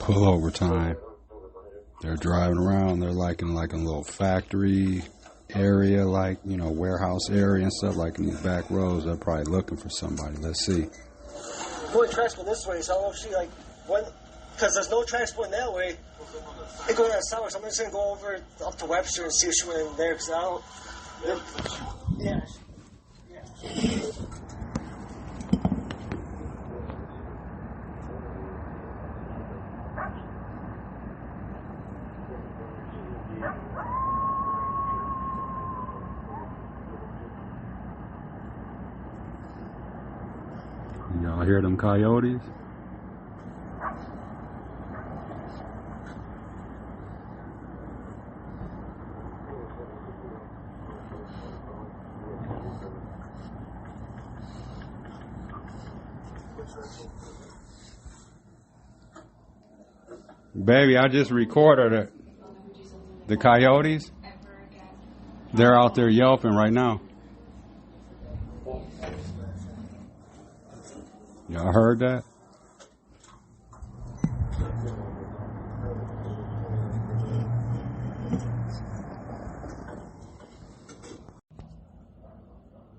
pullover time. They're driving around. They're like in a little factory area, like, you know, warehouse area and stuff, like in these back roads. They're probably looking for somebody. Let's see. Going transport this way, so I don't see like when, because there's no transport in that way. It goes down south, so I'm just gonna go over up to Webster and see if she went in there, because I don't. Yeah. Y'all hear them coyotes? Baby, I just recorded it. The coyotes, they're out there yelping right now. Y'all heard that?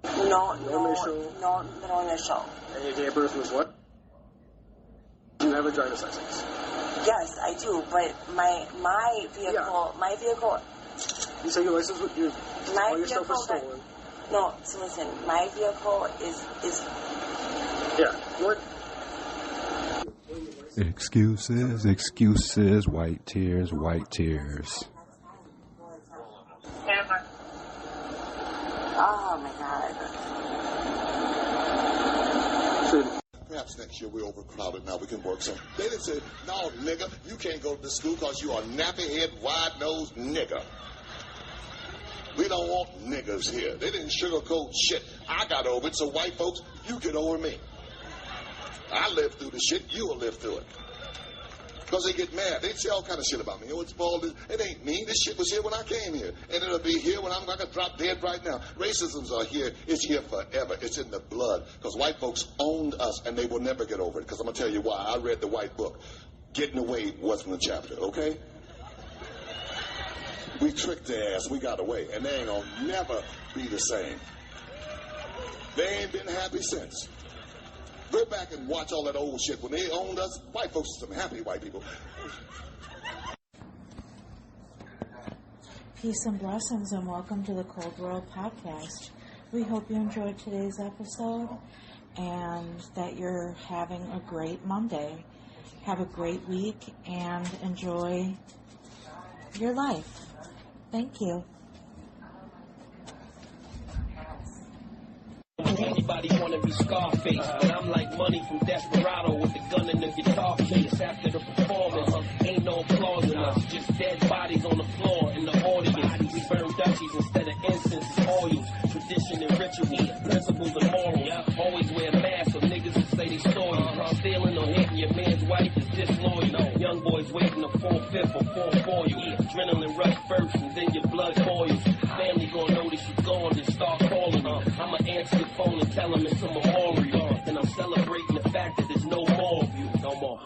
No initial. And your date of birth was what? Do you have a driver's license? Yes, I do, but my vehicle. You say your license with your all your stuff was stolen. No, so listen, my vehicle is. Yeah. What? Excuses, excuses, white tears, white tears. Oh my God. Perhaps next year we're overcrowded. Now we can work some. They didn't say, no, nigga, you can't go to the school because you are nappy-head, wide-nosed nigga. We don't want niggers here. They didn't sugarcoat shit. I got over it, so white folks, you get over me. I lived through the shit, you will live through it. Because they get mad. They say all kind of shit about me. Oh, it's bald. It ain't me. This shit was here when I came here. And it'll be here when I'm going to drop dead right now. Racism's are here. It's here forever. It's in the blood. Because white folks owned us, and they will never get over it. Because I'm going to tell you why. I read the white book. Getting away wasn't a chapter, okay? We tricked their ass. We got away. And they ain't going to never be the same. They ain't been happy since. Go back and watch all that old shit. When they owned us, white folks are some happy white people. Peace and blessings, and welcome to the Cold World Podcast. We hope you enjoyed today's episode and that you're having a great Monday. Have a great week and enjoy your life. Thank you. Anybody wanna be Scarface, but I'm like Money from Desperado with the gun in the guitar case. After the performance, ain't no applause in us, just dead bodies on the floor in the audience. We burn Dutchies instead of incense, oils, tradition and ritual, principles and morals. Always wear a mask so niggas will say they saw you. Stealing or hitting your man's wife is disloyal. Young boys waiting to 4-5 or 4-4 you. Adrenaline rush first and then your blood boils. Family gonna notice you gone, then start calling me. I'ma answer the phone and tell them it's a memorial. And I'm celebrating the fact that there's no more of you. No more.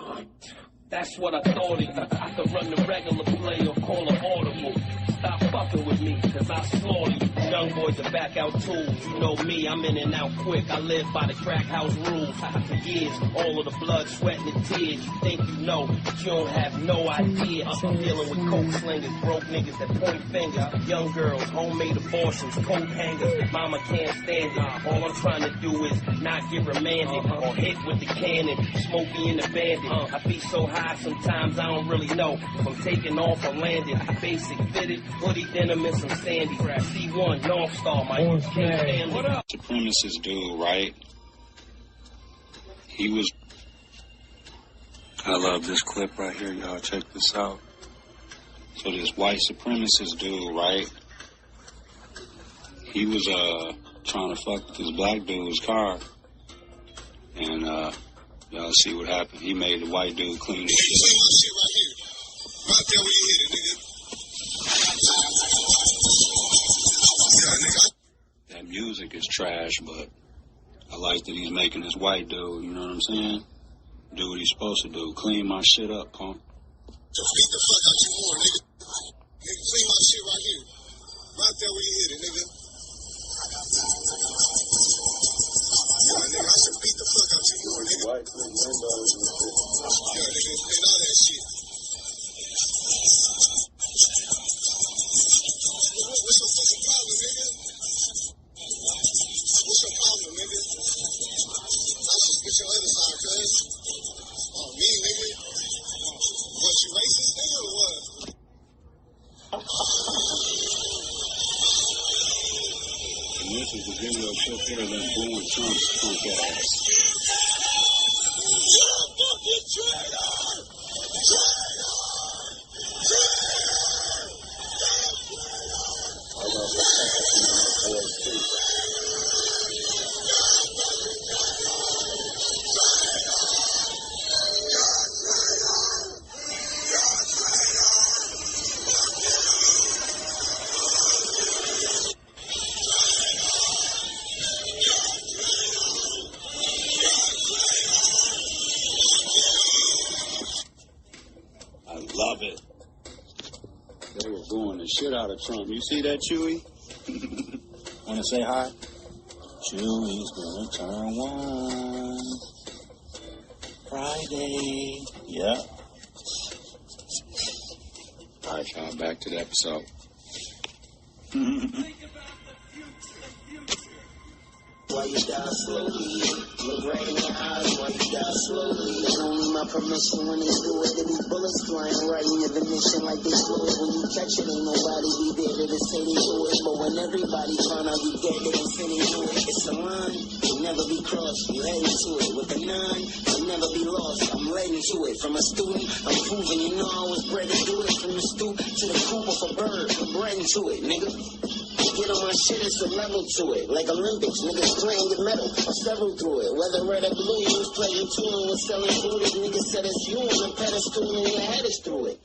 That's what I thought of you. I could run the regular play or call an audible. Stop fucking with me, cause I slaughter you. Young boys are back out tools. You know me, I'm in and out quick. I live by the crack house rules. For years, all of the blood, sweat, and tears. You think you know, but you don't have no idea. I'm dealing with coke slingers, broke niggas that point fingers. Young girls, homemade abortions, coat hangers. Mama can't stand it. All I'm trying to do is not get remanded or hit with the cannon. Smokey and the bandit. I be so high sometimes I don't really know if I'm taking off or landing. Basic fitted, hoodie denim and some sandy. C1, North Star, my King Stanley. What up? Supremacist dude, right? He was... I love this clip right here, y'all. Check this out. So this white supremacist dude, right? He was trying to fuck with this black dude's car. And y'all see what happened. He made the white dude clean his shit. Shit right here. Right there where you hit it, nigga. That music is trash, but I like that he's making this white dude, you know what I'm saying? Do what he's supposed to do. Clean my shit up, punk. To beat the fuck out you more, nigga. Nigga, clean my shit right here. Right there where you hit it, nigga. Yeah, nigga, I should beat the fuck out you more, nigga. Yeah, nigga, and all that shit. What's your fucking problem, nigga? What's your problem, nigga? I should spit your other side, cuz. Oh, me, nigga? What, you racist, nigga, or what? And this is the video clip here of them booing Trump's punk ass. You're a fucking traitor! Traitor! Love it. They were booing the shit out of Trump. You see that, Chewy? Want to say hi? Chewy's gonna turn one. Friday. Yep. All right, y'all, back to the episode. Why you die slowly? Look right in your eyes while you die slowly. They don't need my permission when they do it. They be bullets flying right in your ignition like they slow it. When you catch it, ain't nobody be there to say they do it. But when everybody find out you dead, they gon' say they do it. It's a line, you'll never be crossed. You heading to it with a 9, I'll never be lost. I'm letting to it. From a student, I'm proving. You know I was bred to do it. From the stoop to the coop of a bird. I'm bred into it, nigga. Get on my shit, it's a level to it. Like Olympics, niggas playing with metal. I several through it. Whether red or blue, you was playing too and was selling food. If niggas said it's you on a pedestal and your head is through it.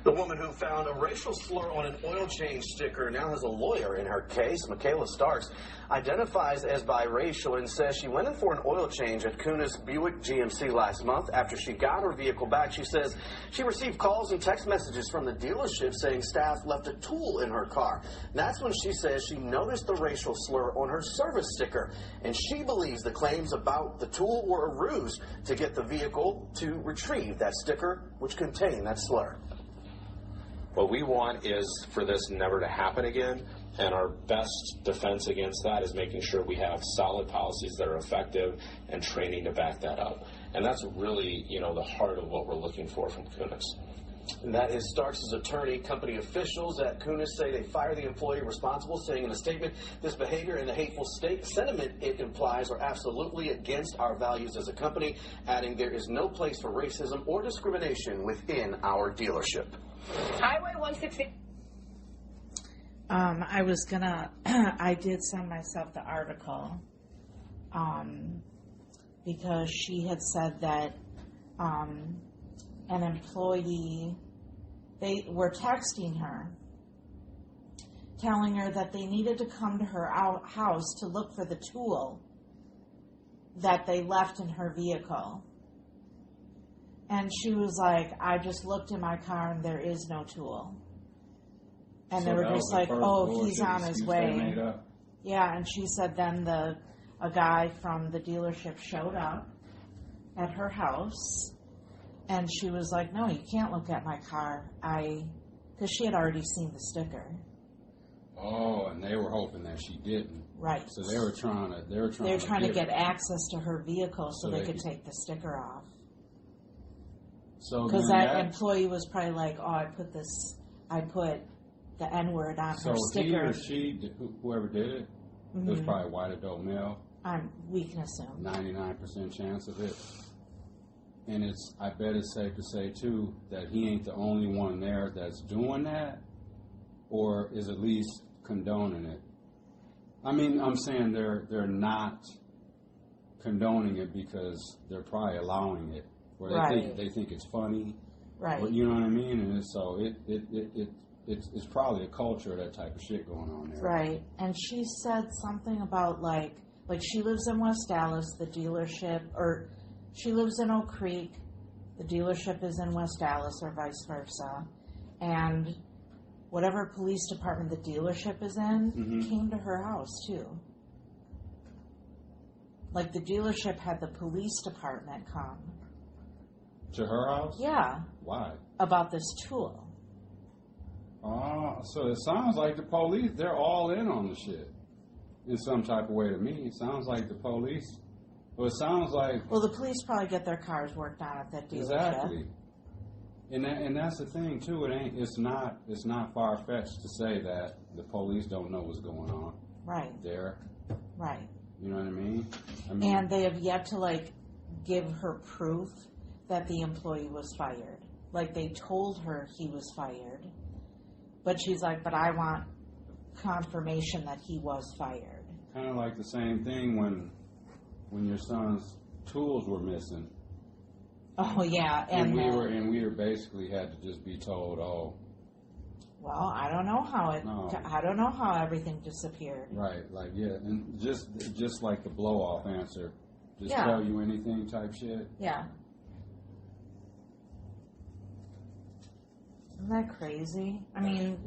The woman who found a racial slur on an oil change sticker now has a lawyer in her case. Michaela Starks identifies as biracial and says she went in for an oil change at Kunis Buick GMC last month. After she got her vehicle back, she says she received calls and text messages from the dealership saying staff left a tool in her car. That's when she says she noticed the racial slur on her service sticker, and she believes the claims about the tool were a ruse to get the vehicle to retrieve that sticker which contained that slur. What we want is for this never to happen again, and our best defense against that is making sure we have solid policies that are effective and training to back that up. And that's really, the heart of what we're looking for from Kunis. And that is Starks' attorney. Company officials at Kunis say they fired the employee responsible, saying in a statement, this behavior and the hateful sentiment it implies are absolutely against our values as a company, adding there is no place for racism or discrimination within our dealership. Highway 160. I did send myself the article, because she had said that, an employee, they were texting her, telling her that they needed to come to her house to look for the tool that they left in her vehicle. And she was like, I just looked in my car and there is no tool. And so they were just like, oh, he's on his way. Yeah, and she said then a guy from the dealership showed up at her house. And she was like, no, you can't look at my car. Because she had already seen the sticker. Oh, and they were hoping that she didn't. Right. So they were trying to get access to her vehicle so they could take the sticker off. So because that employee was probably like, oh, I put the N-word on her sticker. He or she, whoever did it, it was probably a white adult male. We can assume. 99% chance of it. And I bet it's safe to say, too, that he ain't the only one there that's doing that, or is at least condoning it. I mean, I'm saying they're not condoning it because they're probably allowing it, or they think it's funny, right? Or, you know what I mean? And it's probably a culture of that type of shit going on there, right? And she said something about like Like, she lives in West Dallas, the dealership, or she lives in Oak Creek, the dealership is in West Dallas, or vice versa. And whatever police department the dealership is in came to her house, too. Like, the dealership had the police department come. To her house? Yeah. Why? About this tool. So it sounds like the police, they're all in on the shit. In some type of way to me. It sounds like the police. Well, it sounds like... Well, the police probably get their cars worked on at that dealership. Exactly. And that's the thing, too. It's not far-fetched to say that the police don't know what's going on. Right. There. Right. You know what I mean? And they have yet to, like, give her proof that the employee was fired. Like, they told her he was fired. But she's like, but I want confirmation that he was fired. Kind of like the same thing when your son's tools were missing. Oh, yeah. And we were basically had to just be told, oh. Well, I don't know I don't know how everything disappeared. Right, like, yeah, and just like the blow-off answer, just tell you anything type shit. Yeah. Isn't that crazy? I mean,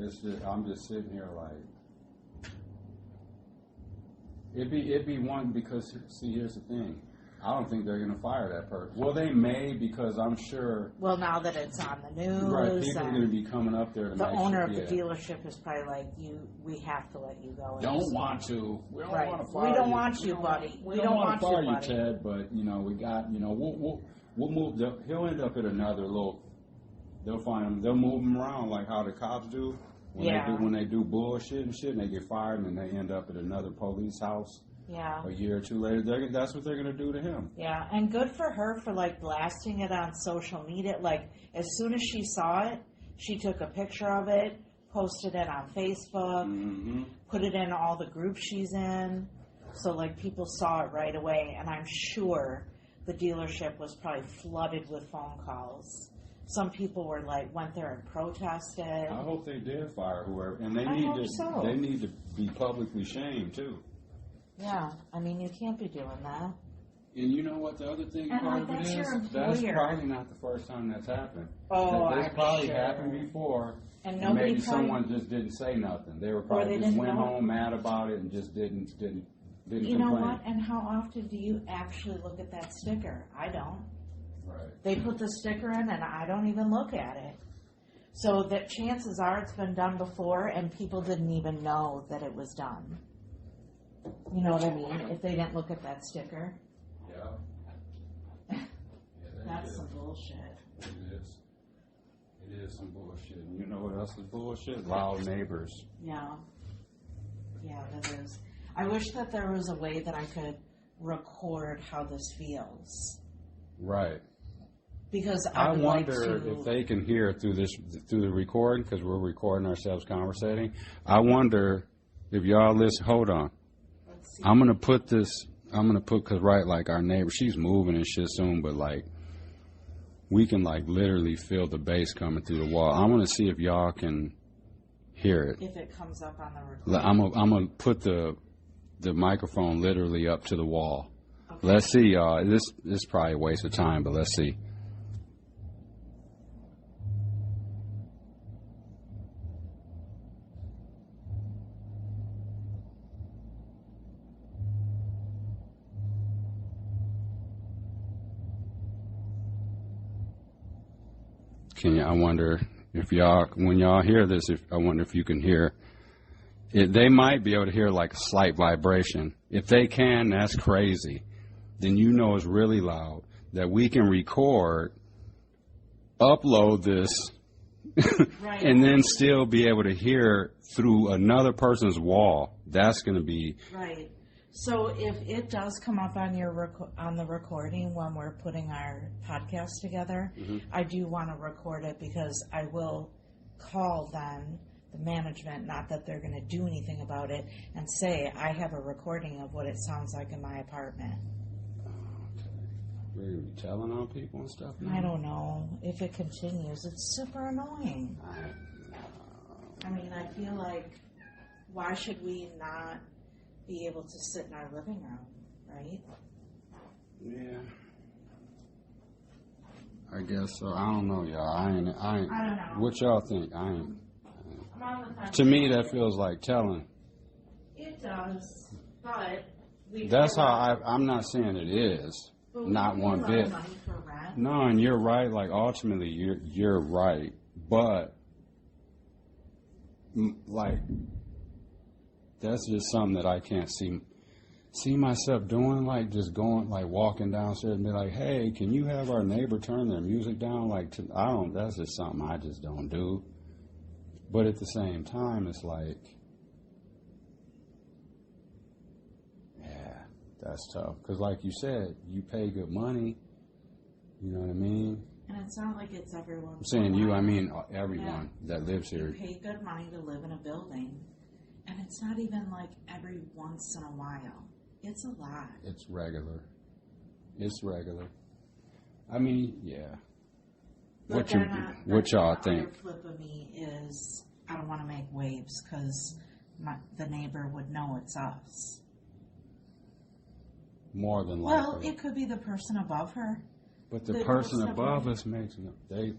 I'm just sitting here like, it'd be one because see, here's the thing, I don't think they're gonna fire that person. Well, they may, because I'm sure. Well, now that it's on the news, right? People are gonna be coming up there to the make owner sure, of the dealership is probably like, we have to let you go. Don't want to. We don't want to fire you. We don't want you, buddy. We don't want to fire you, buddy. Ted. But we got. We'll move. He'll end up at another little. They'll find him. They'll move him around like how the cops do when they do bullshit and shit, and they get fired, and then they end up at another police house. Yeah. A year or two later, that's what they're going to do to him. Yeah, and good for her for, like, blasting it on social media. Like, as soon as she saw it, she took a picture of it, posted it on Facebook, put it in all the groups she's in. So, like, people saw it right away, and I'm sure the dealership was probably flooded with phone calls. Some people were like, went there and protested. I hope they did fire whoever, and they need to be publicly shamed too. Yeah, I mean, you can't be doing that. And you know what the other thing part of it is? That's probably not the first time that's happened. Oh, that's probably happened before. And maybe someone just didn't say nothing. They were probably just went home mad about it and just didn't complain. You know what? And how often do you actually look at that sticker? I don't. Right. They put the sticker in and I don't even look at it. So that chances are it's been done before and people didn't even know that it was done. You know what I mean? If they didn't look at that sticker. Yeah. That's some bullshit. It is some bullshit. And you know what else is bullshit? Loud neighbors. Yeah. Yeah, that is. I wish that there was a way that I could record how this feels. Right. Because I wonder if they can hear through the recording, because we're recording ourselves conversating. I wonder if y'all listen. Hold on. I'm gonna put, cause right, like our neighbor, she's moving and shit soon, but like we can like literally feel the bass coming through the wall. I'm gonna see if y'all can hear it. If it comes up on the recording. I'm gonna put the microphone literally up to the wall. Okay. Let's see, y'all. This is probably a waste of time, but let's see. I wonder if when y'all hear this, I wonder if you can hear it. They might be able to hear like a slight vibration. If they can, that's crazy. Then you know it's really loud. That we can record, upload this, right, and then still be able to hear through another person's wall. That's going to be... Right. So if it does come up on on the recording when we're putting our podcast together, I do want to record it because I will call then the management, not that they're going to do anything about it, and say I have a recording of what it sounds like in my apartment. We're going to be telling on people and stuff now? I don't know. If it continues, it's super annoying. I mean, I feel like, why should we not be able to sit in our living room? right? Yeah. I guess so. I don't know, y'all. I ain't. I don't know. What y'all think? I ain't. I'm on the fence. To me, that feels like telling. It does, but That's how I'm not saying it is. Not one bit. Money for rent. No, and you're right. Like ultimately, you're right. But like that's just something that I can't see myself doing. Like just going, like walking downstairs and be like, "Hey, can you have our neighbor turn their music down?" Like I don't. That's just something I just don't do. But at the same time, it's like, yeah, that's tough. Because like you said, you pay good money. You know what I mean? And it's not like it's everyone. I'm saying you, I mean everyone that lives here. You pay good money to live in a building. And it's not even like every once in a while. It's a lot. It's regular. It's regular. I mean, yeah. But what y'all think? The other flip of me is I don't want to make waves because the neighbor would know it's us. More than likely. Well, it could be the person above her. But the person above us makes they.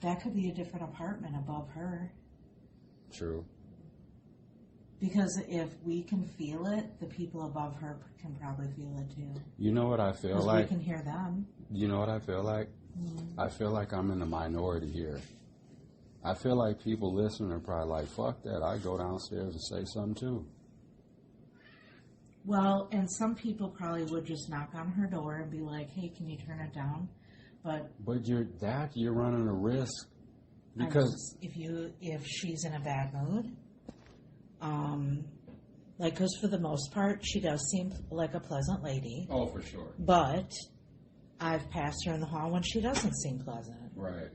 That could be a different apartment above her. True. Because if we can feel it, the people above her can probably feel it too. You know what I feel like? We can hear them. You know what I feel like? Mm-hmm. I feel like I'm in the minority here. I feel like people listening are probably like, fuck that. I go downstairs and say something too. Well, and some people probably would just knock on her door and be like, hey, can you turn it down? But you're running a risk. Because if she's in a bad mood, because for the most part, she does seem like a pleasant lady. Oh, for sure. But I've passed her in the hall when she doesn't seem pleasant. Right.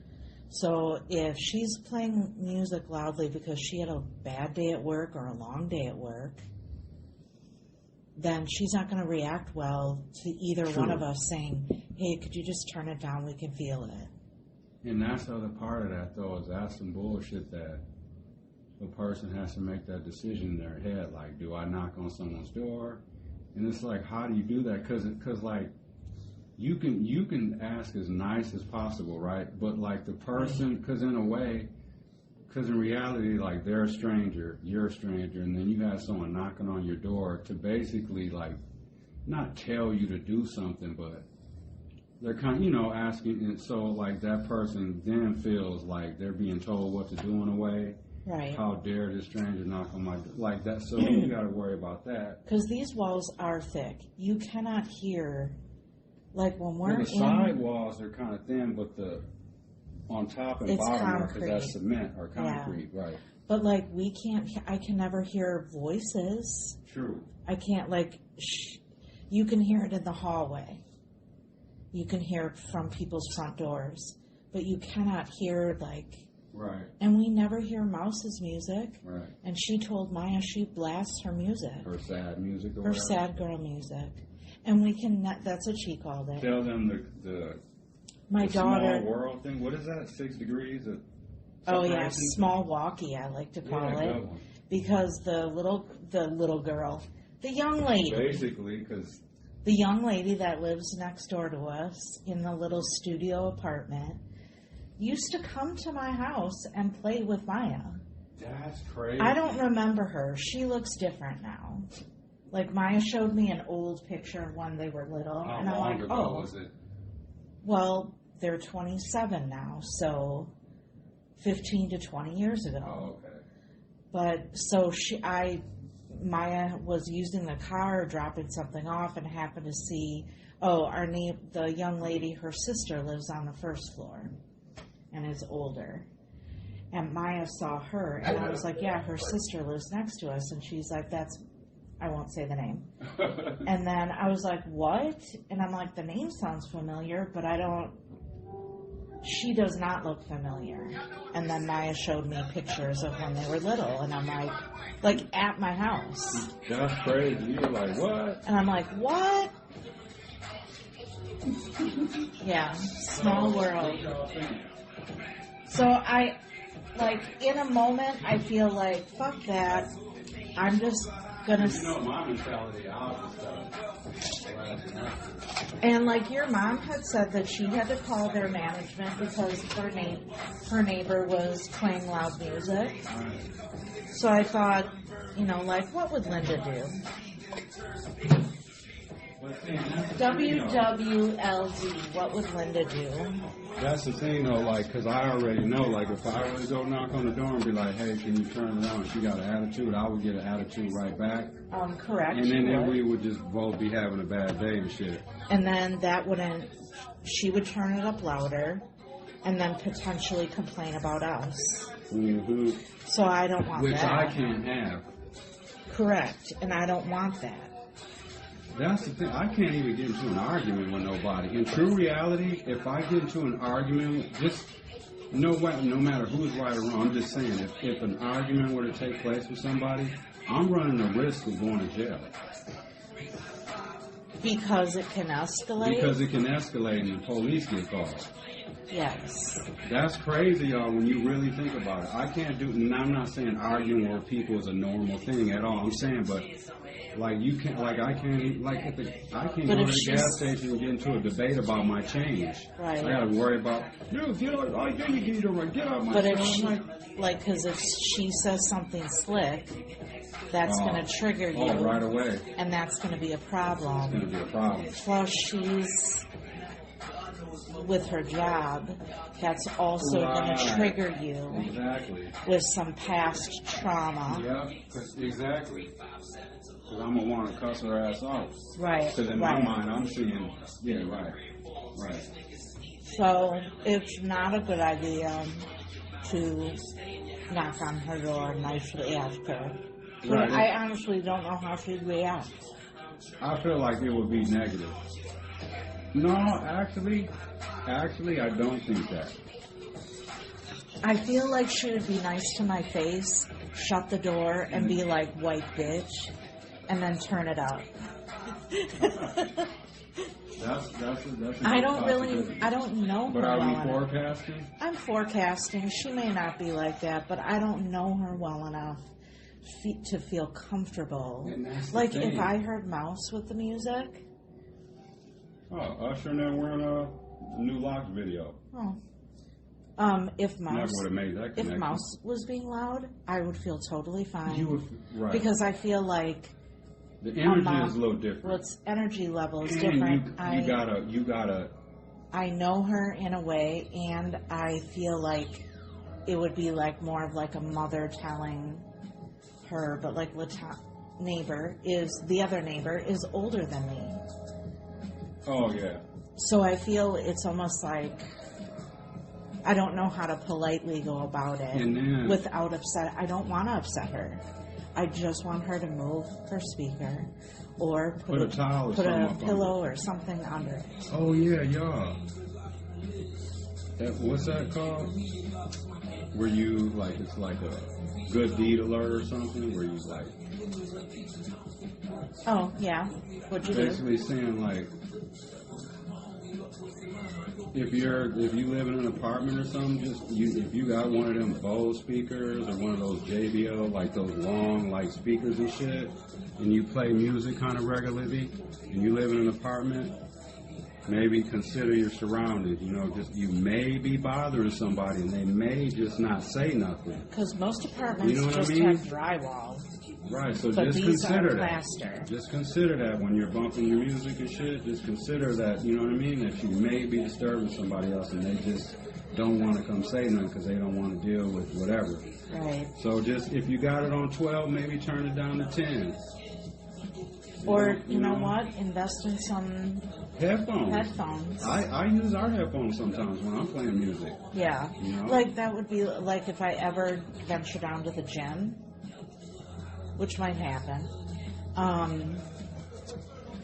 So if she's playing music loudly because she had a bad day at work or a long day at work, then she's not going to react well to either one of us saying, hey, could you just turn it down? We can feel it. And that's the other part of that, though, is that's some bullshit that a person has to make that decision in their head. Like, do I knock on someone's door? And it's like, how do you do that? Because like, you can ask as nice as possible, right? But like the person, because in a way, because in reality, like they're a stranger, you're a stranger, and then you have someone knocking on your door to basically like not tell you to do something, but they're kind of, asking, and so like that person then feels like they're being told what to do in a way. Right. How dare this stranger knock on my door? Like that, so you got to worry about that. Because these walls are thick. You cannot hear, like when we're the side walls are kind of thin, but the on top and bottom are, because that's cement or concrete, right? But like I can never hear voices. True. I can't you can hear it in the hallway. You can hear it from people's front doors, but you cannot hear Right. And we never hear Mouse's music. Right. And she told Maya she blasts her music. Her sad music or her whatever. sad girl music. And we can, that's what she called it. Tell them the daughter. Small world thing. What is that? 6 degrees of Oh yeah, small walkie I like to call it. Because the little girl, the young lady. Basically, because the young lady that lives next door to us in the little studio apartment used to come to my house and play with Maya. That's crazy. I don't remember her. She looks different now. Like Maya showed me an old picture of when they were little. How and I'm long like, ago was it? Well, they're 27 now, so 15 to 20 years ago. Oh, okay. But so Maya was using the car, dropping something off, and happened to see, the young lady, her sister lives on the first floor and is older. And Maya saw her, and I was like, yeah, her sister lives next to us. And she's like, I won't say the name. And then I was like, what? And I'm like, the name sounds familiar, but she does not look familiar. And then Maya showed me pictures of when they were little, and I'm like at my house. That's crazy. You were like, what? And I'm like, what? Yeah, small world. So in a moment, I feel like, fuck that. I'm just gonna. You know my mentality. I'll just And like your mom had said that she had to call their management because her neighbor was playing loud music. So I thought, you know, like, what would Linda do? WWLD, what would Linda do? That's the thing, though, like, because I already know, like, if I were to go knock on the door and be like, hey, can you turn around? She got an attitude, I would get an attitude right back. Correct. And then we would just both be having a bad day and shit. And then she would turn it up louder and then potentially complain about us. Mm-hmm. So I don't want Which that. I can't have. Correct. And I don't want that. That's the thing. I can't even get into an argument with nobody. In true reality, if I get into an argument, just no matter who's right or wrong, I'm just saying, if an argument were to take place with somebody, I'm running the risk of going to jail. Because it can escalate? Because it can escalate and the police get called. Yes. That's crazy, y'all, when you really think about it. I can't do, and I'm not saying arguing with people is a normal thing at all. I'm saying, but like you can't, like I can't, like I can't go to the gas station and get into a debate about my change. Right. I got to worry about, dude, get out, get out my. But if she, because if she says something slick, that's going to trigger you. Oh, right away. And that's going to be a problem. It's going to be a problem. Plus, she's with her job, that's also going to trigger you. Exactly. With some past trauma. Yeah, exactly. Because I'm going to want to cuss her ass off. Right. Because in my mind, I'm seeing, yeah, right. Right. So, it's not a good idea to knock on her door and nicely ask her. Right. I honestly don't know how she'd react. I feel like it would be negative. No, actually, I don't think that. I feel like she would be nice to my face, shut the door, and be like, white bitch, and then turn it up. That's I don't know her. But are we well forecasting? Enough. I'm forecasting. She may not be like that, but I don't know her well enough to feel comfortable. Like if I heard Mouse with the music. Oh, Usher and them wearing a new Lock video. Oh. If Mouse was being loud, I would feel totally fine. You would, right? Because I feel like the energy is a little different. Well, its energy level is and different. You gotta. I know her in a way, and I feel like it would be like more of like a mother telling her, but like the other neighbor is older than me. Oh yeah. So I feel it's almost like I don't know how to politely go about it without upset. I don't want to upset her. I just want her to move her speaker or put a towel, put a pillow or something under it. Oh yeah. What's that called? Where you like it's like a good deed alert or something? Where you like? Oh yeah. What'd you do? Basically saying like. If you live in an apartment or something, if you got one of them Bose speakers or one of those JBL, like those long like speakers and shit, and you play music kind of regularly, and you live in an apartment, maybe consider your surroundings. You know, you may be bothering somebody, and they may just not say nothing. Because most apartments have drywall. Right, so but just these consider are that. plaster. Just consider that when you're bumping your music and shit. Just consider that, you know what I mean? That you may be disturbing somebody else and they just don't want to come say nothing because they don't want to deal with whatever. Right. So just, if you got it on 12, maybe turn it down to 10. Or, you know what? Invest in some headphones. I use our headphones sometimes when I'm playing music. Yeah. You know? Like, that would be, like, if I ever venture down to the gym, which might happen,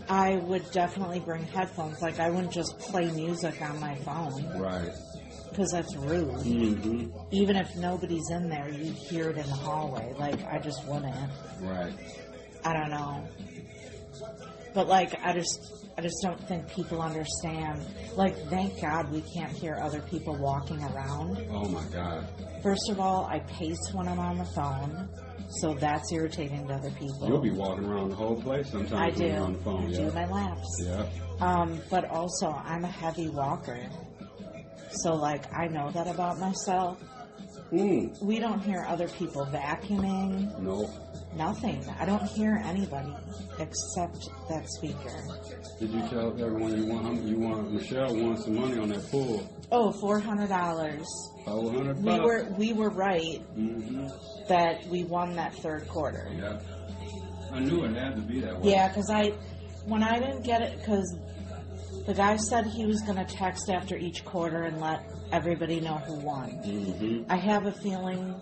I would definitely bring headphones. Like, I wouldn't just play music on my phone. Right. Because that's rude. Mm-hmm. Even if nobody's in there, you'd hear it in the hallway. Like, I just wouldn't. Right. I don't know. But, like, I just don't think people understand. Like, thank God we can't hear other people walking around. Oh, my God. First of all, I pace when I'm on the phone, so that's irritating to other people. You'll be walking around the whole place sometimes when you're on the phone. I do my laps. Yeah. But also, I'm a heavy walker. So, like, I know that about myself. We don't hear other people vacuuming. No. Nothing. I don't hear anybody except that speaker. Did you tell everyone you want Michelle wants some money on that pool? Oh, $400. $400. We were right that we won that third quarter. Yeah. I knew it had to be that way. Yeah, because when I didn't get it, because the guy said he was going to text after each quarter and let everybody know who won. I have a feeling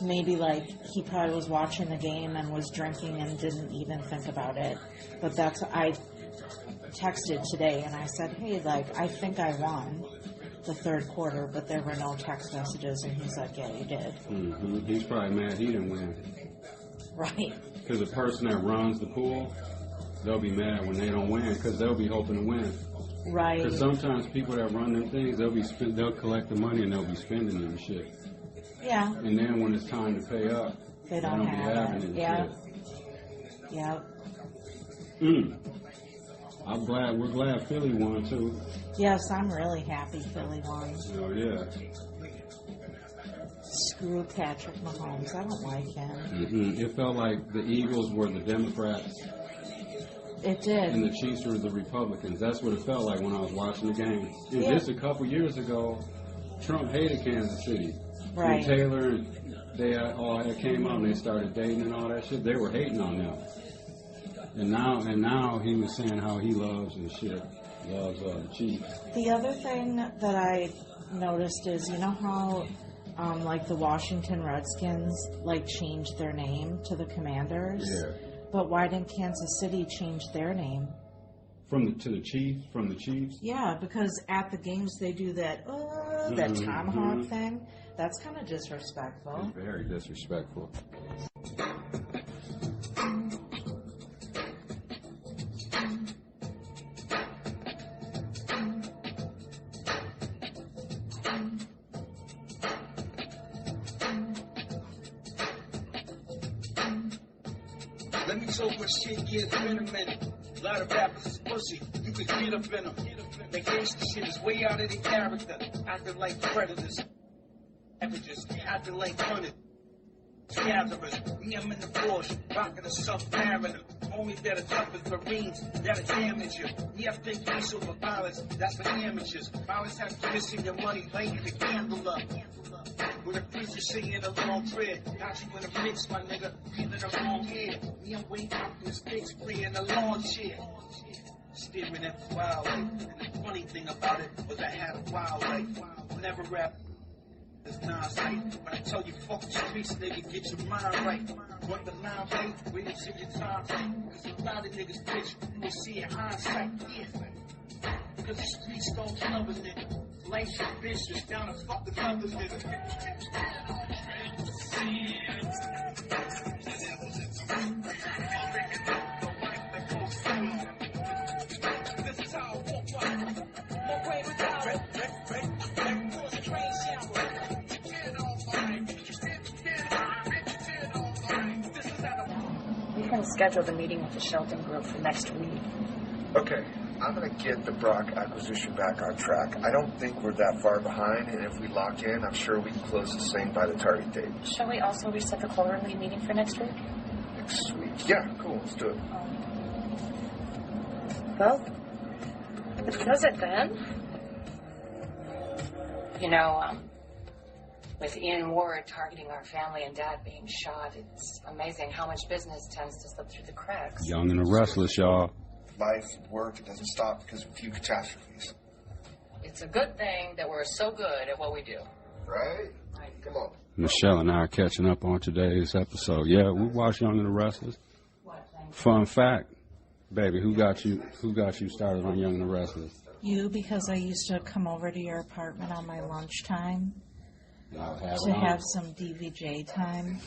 maybe, like, he probably was watching the game and was drinking and didn't even think about it. But I texted today and I said, hey, like, I think I won the third quarter, but there were no text messages, and he's like, yeah, you did. He's probably mad he didn't win. Right. Because the person that runs the pool, they'll be mad when they don't win because they'll be hoping to win. Right. Because sometimes people that run them things, they'll collect the money and they'll be spending it and shit. Yeah. And then when it's time to pay up, they don't be having it. Yeah. Shit. We're glad Philly won too. Yes, I'm really happy Philly won. Oh yeah. Screw Patrick Mahomes. I don't like him. It felt like the Eagles were the Democrats. It did. And the Chiefs were the Republicans. That's what it felt like when I was watching the game. Just a couple years ago, Trump hated Kansas City. Right. And Taylor, they all came out and they started dating and all that shit. They were hating on them. And now he was saying how he loves and shit. Loves the Chiefs. The other thing that I noticed is, you know how like the Washington Redskins like changed their name to the Commanders? Yeah. But why didn't Kansas City change their name? From the Chiefs? Yeah, because at the games they do that that tomahawk thing. That's kind of disrespectful. It's very disrespectful. Let me talk my shit, yeah, it's been a minute. A lot of rappers is pussy, you could get up in them. That gangsta shit is way out of their character. Acting like predators. Averages, acting like hunters. Gatherers, me, I'm in the Porsche, rocking a Submariner. Homie that are tough as Marines, that'll damage you. Me, I think peace over violence, that's for amateurs. Violence have you missing your money, lighting the candle up. With a preacher singing a long prayer, got you in a mix, my nigga, feeling the wrong ear. Me, I'm waiting out this bitch, playing a lawn chair. Staring at the wild life, and the funny thing about it was I had a wild life. Never rap. It's non-sight. When I tell you fuck the streets, nigga, get your mind right. Run the line right, wait until your time right. Cause a lot of niggas bitch, you will see in hindsight. Yeah. Cause the streets don't love a nigga. Life's a bitch, just down to fuck another nigga. This is how I walk right. No way without it. We can schedule the meeting with the Shelton Group for next week. Okay, I'm going to get the Brock acquisition back on track. I don't think we're that far behind, and if we lock in, I'm sure we can close this thing by the target date. Shall we also reset the quarterly meeting for next week? Next week? Yeah, cool, let's do it. Well, does it then? You know, with Ian Ward targeting our family and Dad being shot, it's amazing how much business tends to slip through the cracks. Young and the Restless, y'all. Life, work, it doesn't stop because of a few catastrophes. It's a good thing that we're so good at what we do. Right? Come on. Michelle and I are catching up on today's episode. Yeah, we watched Young and the Restless. Fun fact, baby, who got you started on Young and the Restless? You, because I used to come over to your apartment on my lunchtime to on. have some DVJ time,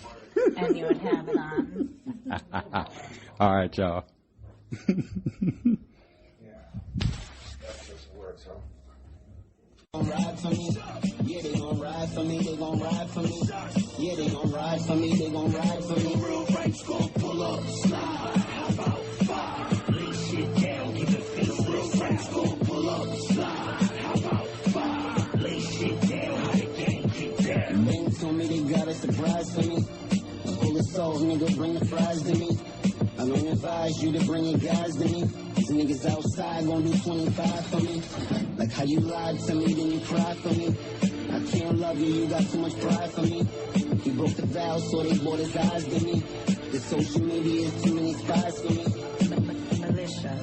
and you would have it on. All right, y'all. That just works, huh? Ride for me. Yeah, they gon' ride for me. They gon' ride for me. Yeah, they gon' ride for me. They gon' ride for me. Real ranks gon' pull up, slide. How about five? Lay shit down, give it face. Real ranks gon' pull up, slide. How about five? Lay shit down, how the gang get down. Bang told me they got a surprise for me. Full of salt, nigga, bring the fries to me. I don't advise you to bring your guys to me. These niggas outside gon' do 25 for me. Like how you lied to me, then you cried for me. I can't love you, you got too much pride for me. He broke the vow, so they bought his eyes to me. The social media is too many spies for me. Militia.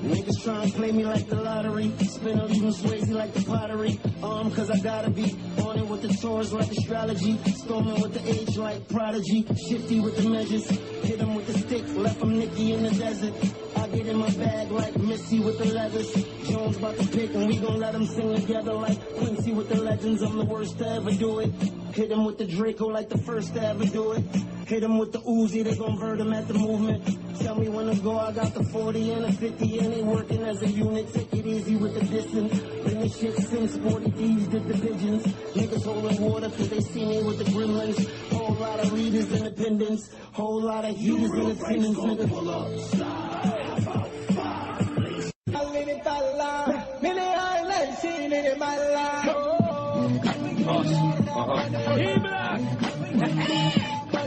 Niggas trying to play me like the lottery. Spin up even Swayze like the pottery. Cause I gotta be on it with the Taurus like astrology. Storming with the age like prodigy. Shifty with the measures. Hit him with the stick, left him Nicky in the desert. I get in my bag like Missy with the leathers. Jones about to pick and we gon' let him sing together like Quincy with the legends. I'm the worst to ever do it. Hit him with the Draco like the first to ever do it. Hit him with the Uzi, they gon' burn him at the movement. Tell me when to go, I got the 40 and the 50 and they working as a unit. Take it easy with the distance. Bring the shit since 40 thieves did the pigeons. Niggas holding water cause they see me with the gremlins. Whole lot of leaders independence. Whole lot of heaters in attendance, nigga. Pull up, slide.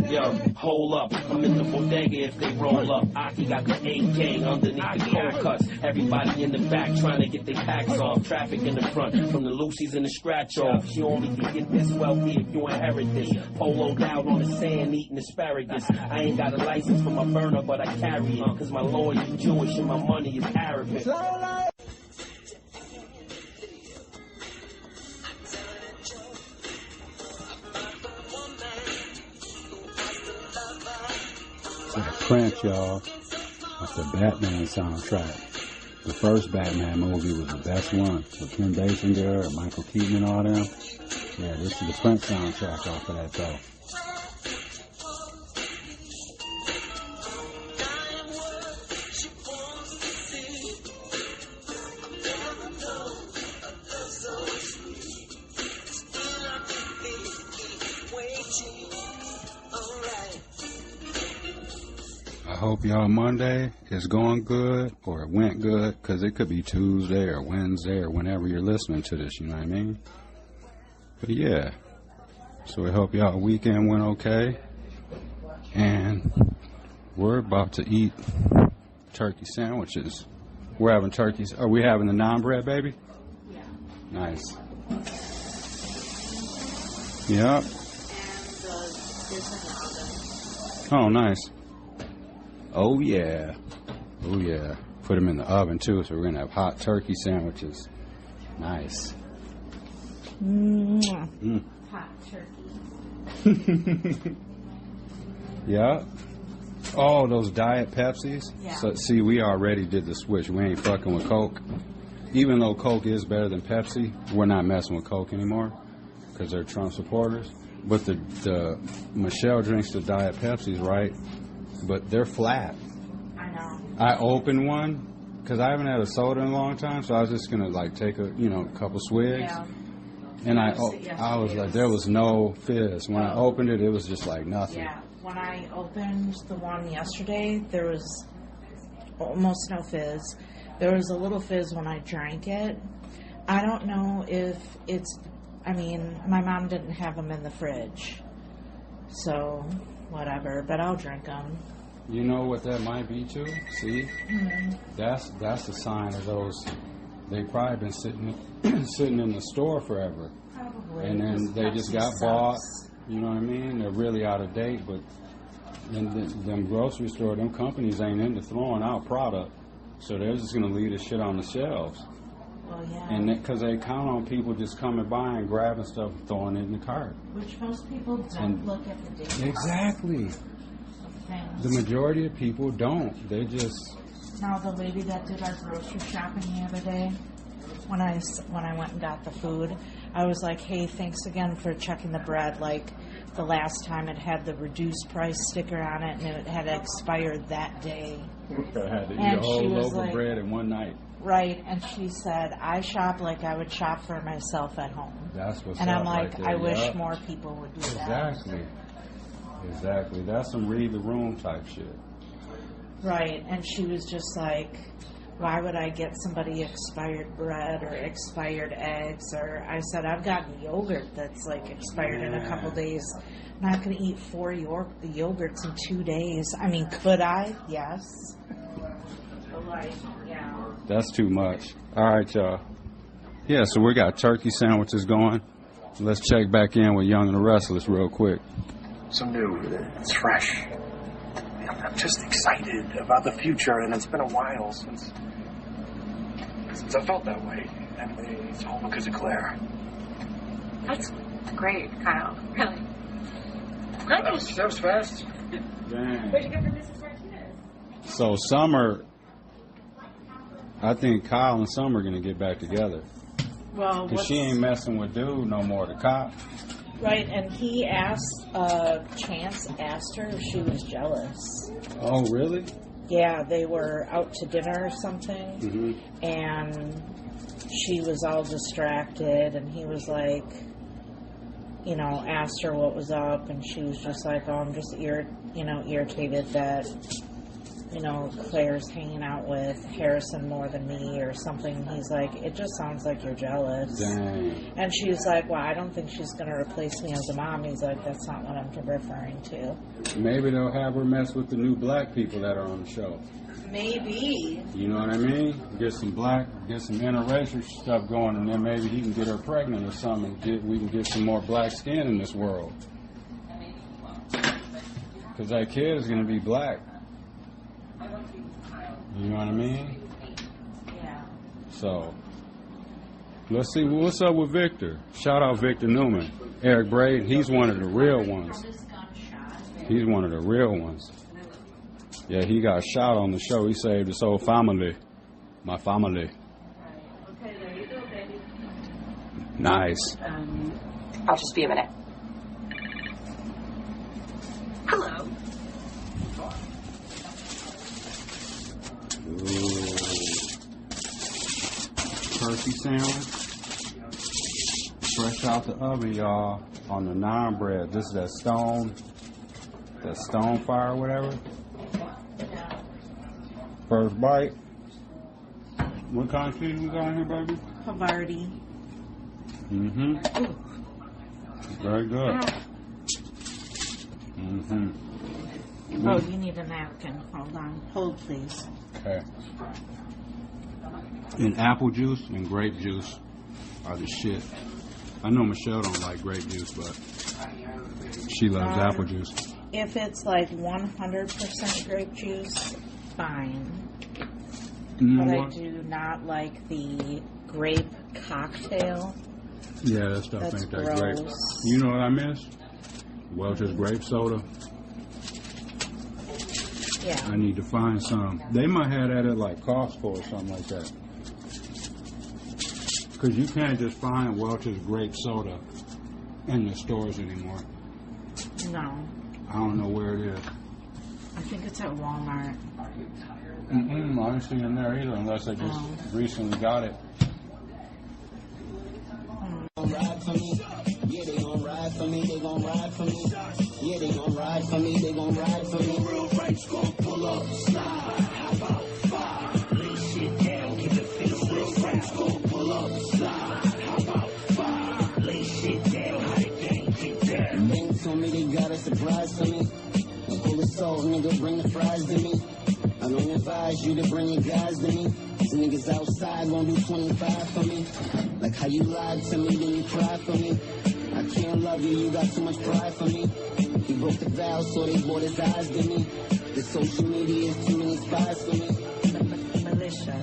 Yo, hold up, I'm in the bodega if they roll up. Aki got the AK underneath the cold cuts. Everybody in the back trying to get their packs off. Traffic in the front, from the Lucy's and the scratch off. You only can get this wealthy if you inherit this. Poloed out on the sand eating asparagus. I ain't got a license for my burner, but I carry it. Cause my lawyer is Jewish and my money is Arabic. It's like Prince, y'all. That's the Batman soundtrack. The first Batman movie was the best one. With Kim Basinger and Michael Keaton and all them. Yeah, this is the Prince soundtrack off of that, though. I hope y'all Monday is going good or it went good, because it could be Tuesday or Wednesday or whenever you're listening to this, you know what I mean? But yeah, so I hope y'all weekend went okay, and we're about to eat turkey sandwiches. We're having turkeys. Are we having the naan bread, baby? Yeah. Nice. Yep. Oh, nice. Oh, yeah. Oh, yeah. Put them in the oven, too, so we're going to have hot turkey sandwiches. Nice. Mm. Hot turkey. Yeah. Oh, those Diet Pepsis? Yeah. So, see, we already did the switch. We ain't fucking with Coke. Even though Coke is better than Pepsi, we're not messing with Coke anymore because they're Trump supporters. But the Michelle drinks the Diet Pepsis, right? But they're flat. I know. I opened one because I haven't had a soda in a long time, so I was just gonna like take a couple swigs. Yeah. And I was like, there was no fizz. When I opened it, it was just like nothing. Yeah. When I opened the one yesterday, there was almost no fizz. There was a little fizz when I drank it. I don't know if it's. I mean, my mom didn't have them in the fridge, so whatever. But I'll drink them. You know what that might be too? See, that's a sign of those. They probably been sitting in the store forever. Probably. And then they just got bought. You know what I mean? They're really out of date. But in them grocery store, them companies ain't into throwing out product, so they're just gonna leave the shit on the shelves. Well, yeah. And because they count on people just coming by and grabbing stuff and throwing it in the cart. Which most people don't look at the date. Exactly. The majority of people don't. They just. Now the lady that did our grocery shopping the other day, when I went and got the food, I was like, hey, thanks again for checking the bread. Like, the last time it had the reduced price sticker on it, and it had expired that day. I had to eat a whole loaf of bread in one night. Right, and she said, I shop like I would shop for myself at home. That's what's and up. I'm like, right there. I wish Yep. more people would do Exactly. Exactly. That's some read the room type shit. that. Right, and she was just like, why would I get somebody expired bread or expired eggs? Or I said, I've gotten yogurt that's like expired in a couple days. I'm not going to eat 4 yogurts in 2 days. I mean, could I? Yes. But like, yeah. That's too much. All right, y'all. Yeah, so we got turkey sandwiches going. Let's check back in with Young and the Restless real quick. So new. It's fresh. I'm just excited about the future, and it's been a while since I felt that way. And it's all because of Claire. That's great, Kyle. Really. That was fast. Dang. Where'd you go for Mrs. Martinez? So Summer, I think Kyle and Summer are going to get back together. Well, because she ain't messing with dude no more, the cop. Right, and he asked, Chance asked her if she was jealous. Oh, really? Yeah, they were out to dinner or something, and she was all distracted, and he was like, you know, asked her what was up, and she was just like, oh, I'm just irritated that, you know, Claire's hanging out with Harrison more than me or something. He's like, it just sounds like you're jealous. Dang. And she was like, well, I don't think she's going to replace me as a mom. He's like, that's not what I'm referring to. Maybe they'll have her mess with the new black people that are on the show. Maybe. You know what I mean? Get some interracial stuff going, and then maybe he can get her pregnant or something. We can get some more black skin in this world. Because that kid is going to be black. You know what I mean? Yeah. So, let's see what's up with Victor. Shout out Victor Newman. Eric Braid, he's one of the real ones. He's one of the real ones. Yeah, he got shot on the show. He saved his whole family. My family. Okay, there you go, baby. Nice. I'll just be a minute. Hello. Ooh. Turkey sandwich. Fresh out the oven, y'all. On the naan bread. This is that stone fire or whatever. First bite. What kind of cheese we got in here, baby? Havarti. Very good. Oh, you need a napkin. Hold on. Hold, please. Okay. And apple juice and grape juice are the shit. I know Michelle don't like grape juice, but she loves apple juice. If it's like 100% grape juice, fine. But I do not like the grape cocktail. Yeah, that stuff That's ain't that gross. great. You know what I miss? Welch's grape soda. Yeah. I need to find some. They might have that at like Costco or something like that. Because you can't just find Welch's grape soda in the stores anymore. No. I don't know where it is. I think it's at Walmart. I ain't seen it there either unless I just recently got it. Ride for me. Yeah, they gon' ride for me. They gon' ride for me. Yeah, they gon' ride for me. They gon' ride for me. Real ranks gon' pull up, slide. How about five? Lay shit down, keep the face. Real ranks gon' pull up, slide. How about five? Lay shit down, how the gang get down. Bang told me they got a surprise for me. Pull the salt, nigga, bring the fries to me. I don't advise you to bring your guys to me. Some niggas outside won't do 25 for me. Like how you lied to me, then you cried for me. I can't love you, you got too much pride for me. He broke the vows, so they bought his eyes to me. The social media is too many spies for me. Militia.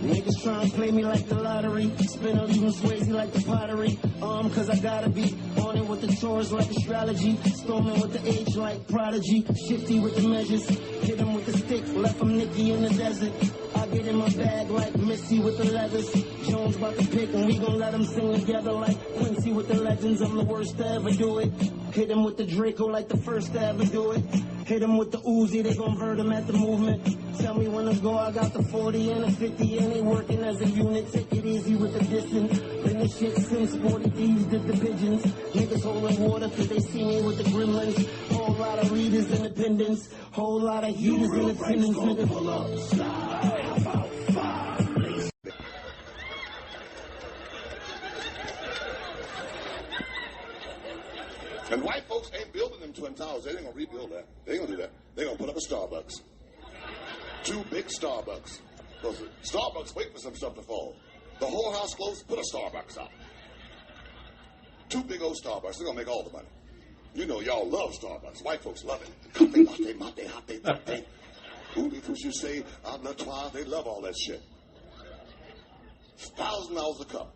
Niggas trying to play me like the lottery. Spin on even Swayze like the pottery. Cause I gotta be on it with the chores like astrology. Storming with the age like prodigy. Shifty with the measures. Hit him with with the stick, left from Nicky in the desert. I get in my bag like Missy with the leathers. Jones about to pick and we gon' let them sing together like Quincy with the legends. I'm the worst to ever do it. Hit him with the Draco like the first to ever do it. Hit him with the Uzi, they gon' vert him at the movement. Tell me when to go, I got the 40 and the 50 and they working as a unit. Take it easy with the distance. Been the shit since 40 thieves did the pigeons. Niggas holding water cause they see me with the gremlins. Whole lot of readers independence. Whole lot of heaters in attendance. Niggas pull up, slide, about 5 lace. And white folks ain't building them Twin Towers. They ain't gonna rebuild that. They ain't gonna do that. They gonna put up a Starbucks. 2 big Starbucks. Because Starbucks wait for some stuff to fall. The whole house closed, put a Starbucks out. 2 big old Starbucks. They're gonna make all the money. You know y'all love Starbucks. White folks love it. Coffee, latte, mate, latte, latte. You say, I'm not twice. They love all that shit. $1,000 a cup.